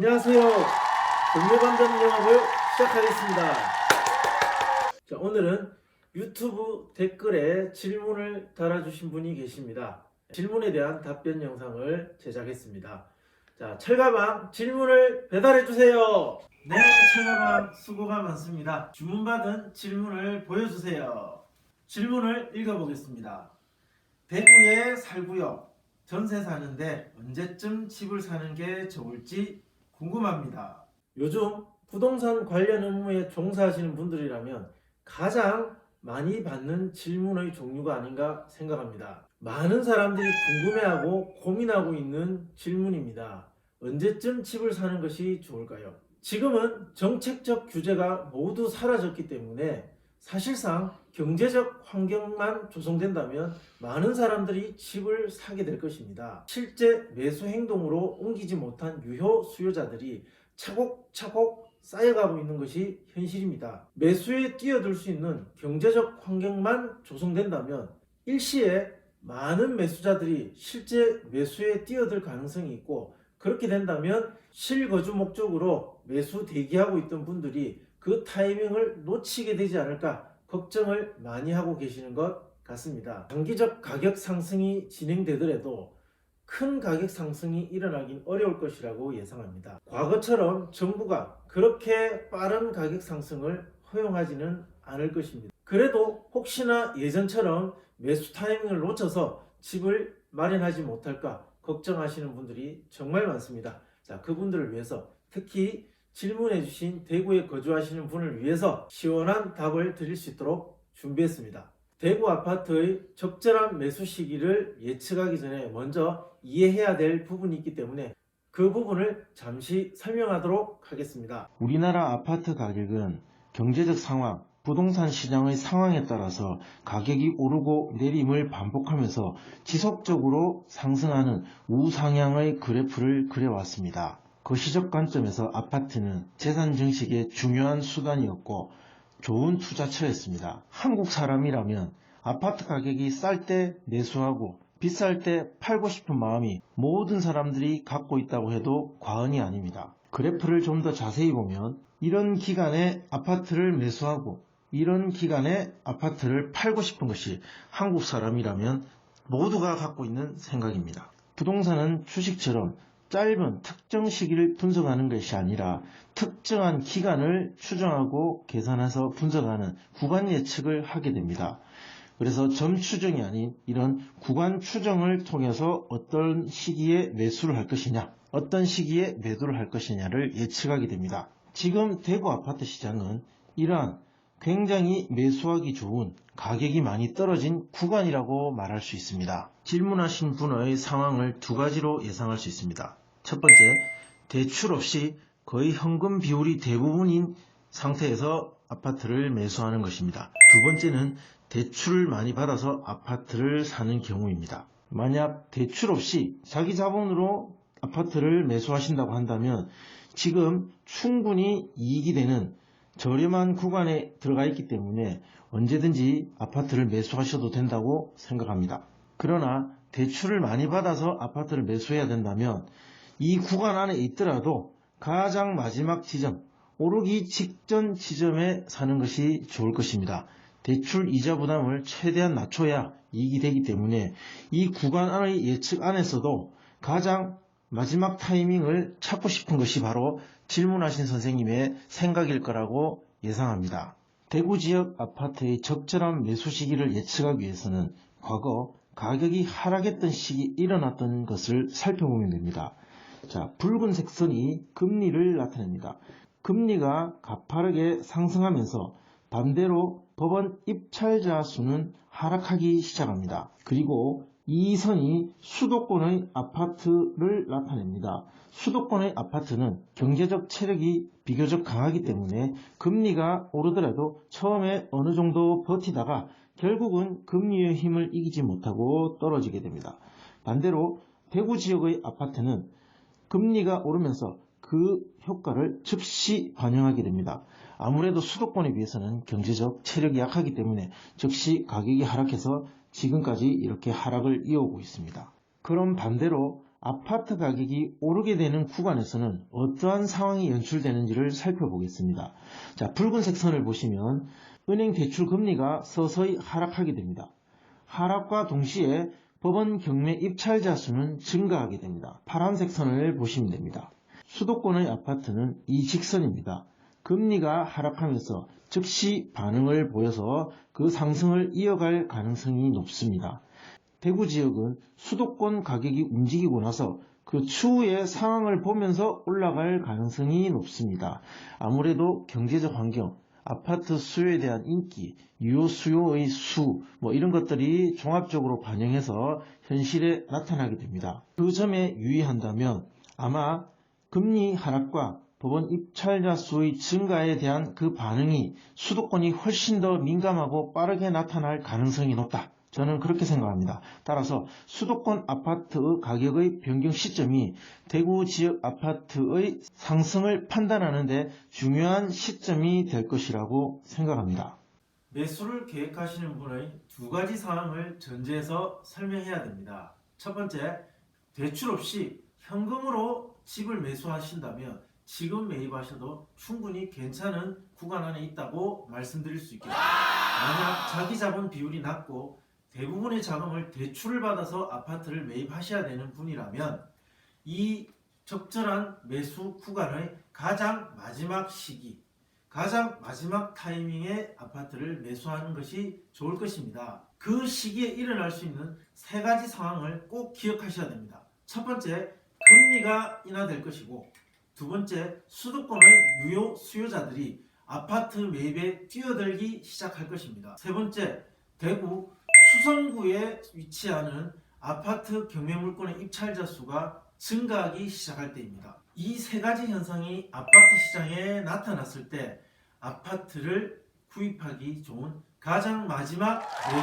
안녕하세요. 정리반전 영업을 시작하겠습니다. 자, 오늘은 유튜브 댓글에 질문을 달아주신 분이 계십니다. 질문에 대한 답변 영상을 제작했습니다. 자, 철가방 질문을 배달해주세요. 네, 철가방 수고가 많습니다. 주문받은 질문을 보여주세요. 질문을 읽어보겠습니다. 대구에 살고요. 전세 사는데 언제쯤 집을 사는 게 좋을지 궁금합니다. 요즘 부동산 관련 업무에 종사하시는 분들이라면 가장 많이 받는 질문의 종류가 아닌가 생각합니다. 많은 사람들이 궁금해하고 고민하고 있는 질문입니다. 언제쯤 집을 사는 것이 좋을까요? 지금은 정책적 규제가 모두 사라졌기 때문에 사실상 경제적 환경만 조성된다면 많은 사람들이 집을 사게 될 것입니다. 실제 매수 행동으로 옮기지 못한 유효 수요자들이 차곡차곡 쌓여가고 있는 것이 현실입니다. 매수에 뛰어들 수 있는 경제적 환경만 조성된다면 일시에 많은 매수자들이 실제 매수에 뛰어들 가능성이 있고, 그렇게 된다면 실거주 목적으로 매수 대기하고 있던 분들이 그 타이밍을 놓치게 되지 않을까 걱정을 많이 하고 계시는 것 같습니다. 장기적 가격 상승이 진행되더라도 큰 가격 상승이 일어나긴 어려울 것이라고 예상합니다. 과거처럼 정부가 그렇게 빠른 가격 상승을 허용하지는 않을 것입니다. 그래도 혹시나 예전처럼 매수 타이밍을 놓쳐서 집을 마련하지 못할까 걱정하시는 분들이 정말 많습니다. 자, 그분들을 위해서, 특히 질문해주신 대구에 거주하시는 분을 위해서 시원한 답을 드릴 수 있도록 준비했습니다. 대구 아파트의 적절한 매수 시기를 예측하기 전에 먼저 이해해야 될 부분이 있기 때문에 그 부분을 잠시 설명하도록 하겠습니다. 우리나라 아파트 가격은 경제적 상황, 부동산 시장의 상황에 따라서 가격이 오르고 내림을 반복하면서 지속적으로 상승하는 우상향의 그래프를 그려왔습니다. 거시적 관점에서 아파트는 재산 증식의 중요한 수단이었고 좋은 투자처였습니다. 한국 사람이라면 아파트 가격이 쌀 때 매수하고 비쌀 때 팔고 싶은 마음이 모든 사람들이 갖고 있다고 해도 과언이 아닙니다. 그래프를 좀 더 자세히 보면 이런 기간에 아파트를 매수하고 이런 기간에 아파트를 팔고 싶은 것이 한국 사람이라면 모두가 갖고 있는 생각입니다. 부동산은 주식처럼 짧은 특정 시기를 분석하는 것이 아니라 특정한 기간을 추정하고 계산해서 분석하는 구간 예측을 하게 됩니다. 그래서 점 추정이 아닌 이런 구간 추정을 통해서 어떤 시기에 매수를 할 것이냐, 어떤 시기에 매도를 할 것이냐를 예측하게 됩니다. 지금 대구 아파트 시장은 이러한 굉장히 매수하기 좋은 가격이 많이 떨어진 구간이라고 말할 수 있습니다. 질문하신 분의 상황을 두 가지로 예상할 수 있습니다. 첫 번째, 대출 없이 거의 현금 비율이 대부분인 상태에서 아파트를 매수하는 것입니다. 두 번째는 대출을 많이 받아서 아파트를 사는 경우입니다. 만약 대출 없이 자기 자본으로 아파트를 매수하신다고 한다면 지금 충분히 이익이 되는 저렴한 구간에 들어가 있기 때문에 언제든지 아파트를 매수하셔도 된다고 생각합니다. 그러나 대출을 많이 받아서 아파트를 매수해야 된다면 이 구간 안에 있더라도 가장 마지막 지점, 오르기 직전 지점에 사는 것이 좋을 것입니다. 대출 이자 부담을 최대한 낮춰야 이익이 되기 때문에 이 구간 안의 예측 안에서도 가장 마지막 타이밍을 찾고 싶은 것이 바로 질문하신 선생님의 생각일 거라고 예상합니다. 대구 지역 아파트의 적절한 매수 시기를 예측하기 위해서는 과거 가격이 하락했던 시기 일어났던 것을 살펴보면 됩니다. 자, 붉은색 선이 금리를 나타냅니다. 금리가 가파르게 상승하면서 반대로 법원 입찰자 수는 하락하기 시작합니다. 그리고 이 선이 수도권의 아파트를 나타냅니다. 수도권의 아파트는 경제적 체력이 비교적 강하기 때문에 금리가 오르더라도 처음에 어느 정도 버티다가 결국은 금리의 힘을 이기지 못하고 떨어지게 됩니다. 반대로 대구 지역의 아파트는 금리가 오르면서 그 효과를 즉시 반영하게 됩니다. 아무래도 수도권에 비해서는 경제적 체력이 약하기 때문에 즉시 가격이 하락해서 지금까지 이렇게 하락을 이어오고 있습니다. 그럼 반대로 아파트 가격이 오르게 되는 구간에서는 어떠한 상황이 연출되는지를 살펴보겠습니다. 자, 붉은색 선을 보시면 은행 대출 금리가 서서히 하락하게 됩니다. 하락과 동시에 법원 경매 입찰자 수는 증가하게 됩니다. 파란색 선을 보시면 됩니다. 수도권의 아파트는 이 직선입니다. 금리가 하락하면서 즉시 반응을 보여서 그 상승을 이어갈 가능성이 높습니다. 대구 지역은 수도권 가격이 움직이고 나서 그 추후의 상황을 보면서 올라갈 가능성이 높습니다. 아무래도 경제적 환경, 아파트 수요에 대한 인기, 유효 수요의 수, 이런 것들이 종합적으로 반영해서 현실에 나타나게 됩니다. 그 점에 유의한다면 아마 금리 하락과 법원 입찰자 수의 증가에 대한 그 반응이 수도권이 훨씬 더 민감하고 빠르게 나타날 가능성이 높다. 저는 그렇게 생각합니다. 따라서 수도권 아파트 가격의 변경 시점이 대구 지역 아파트의 상승을 판단하는 데 중요한 시점이 될 것이라고 생각합니다. 매수를 계획하시는 분의 두 가지 사항을 전제해서 설명해야 됩니다. 첫 번째, 대출 없이 현금으로 집을 매수하신다면 지금 매입하셔도 충분히 괜찮은 구간 안에 있다고 말씀드릴 수 있겠습니다. 만약 자기 자본 비율이 낮고 대부분의 자금을 대출을 받아서 아파트를 매입하셔야 되는 분이라면 이 적절한 매수 구간의 가장 마지막 시기, 가장 마지막 타이밍에 아파트를 매수하는 것이 좋을 것입니다. 그 시기에 일어날 수 있는 세 가지 상황을 꼭 기억하셔야 됩니다. 첫 번째, 금리가 인하될 것이고, 두 번째, 수도권의 유효 수요자들이 아파트 매입에 뛰어들기 시작할 것입니다. 세 번째, 대구 수성구에 위치하는 아파트 경매물건의 입찰자 수가 증가하기 시작할 때입니다. 이 세 가지 현상이 아파트 시장에 나타났을 때 아파트를 구입하기 좋은 가장 마지막 매수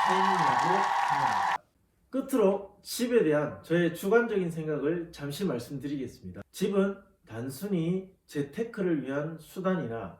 타이밍이라고 생각합니다. 끝으로 집에 대한 저의 주관적인 생각을 잠시 말씀드리겠습니다. 집은 단순히 재테크를 위한 수단이나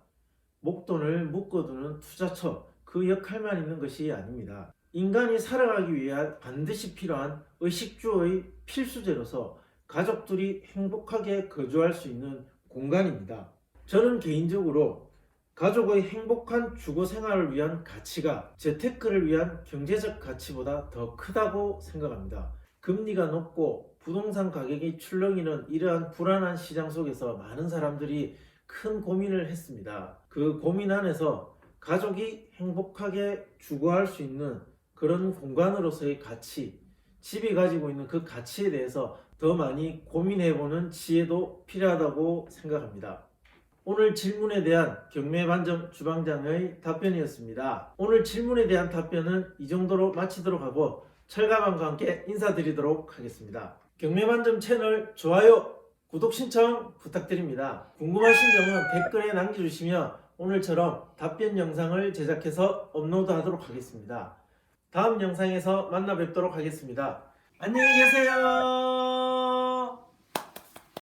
목돈을 묶어두는 투자처, 그 역할만 있는 것이 아닙니다. 인간이 살아가기 위해 반드시 필요한 의식주의 필수제로서 가족들이 행복하게 거주할 수 있는 공간입니다. 저는 개인적으로 가족의 행복한 주거 생활을 위한 가치가 재테크를 위한 경제적 가치보다 더 크다고 생각합니다. 금리가 높고 부동산 가격이 출렁이는 이러한 불안한 시장 속에서 많은 사람들이 큰 고민을 했습니다. 그 고민 안에서 가족이 행복하게 주거할 수 있는 그런 공간으로서의 가치, 집이 가지고 있는 그 가치에 대해서 더 많이 고민해보는 지혜도 필요하다고 생각합니다. 오늘 질문에 대한 경매반점 주방장의 답변이었습니다. 오늘 질문에 대한 답변은 이 정도로 마치도록 하고 철가방과 함께 인사드리도록 하겠습니다. 경매반점 채널 좋아요, 구독 신청 부탁드립니다. 궁금하신 점은 댓글에 남겨주시면 오늘처럼 답변 영상을 제작해서 업로드하도록 하겠습니다. 다음 영상에서 만나 뵙도록 하겠습니다. 안녕히 계세요.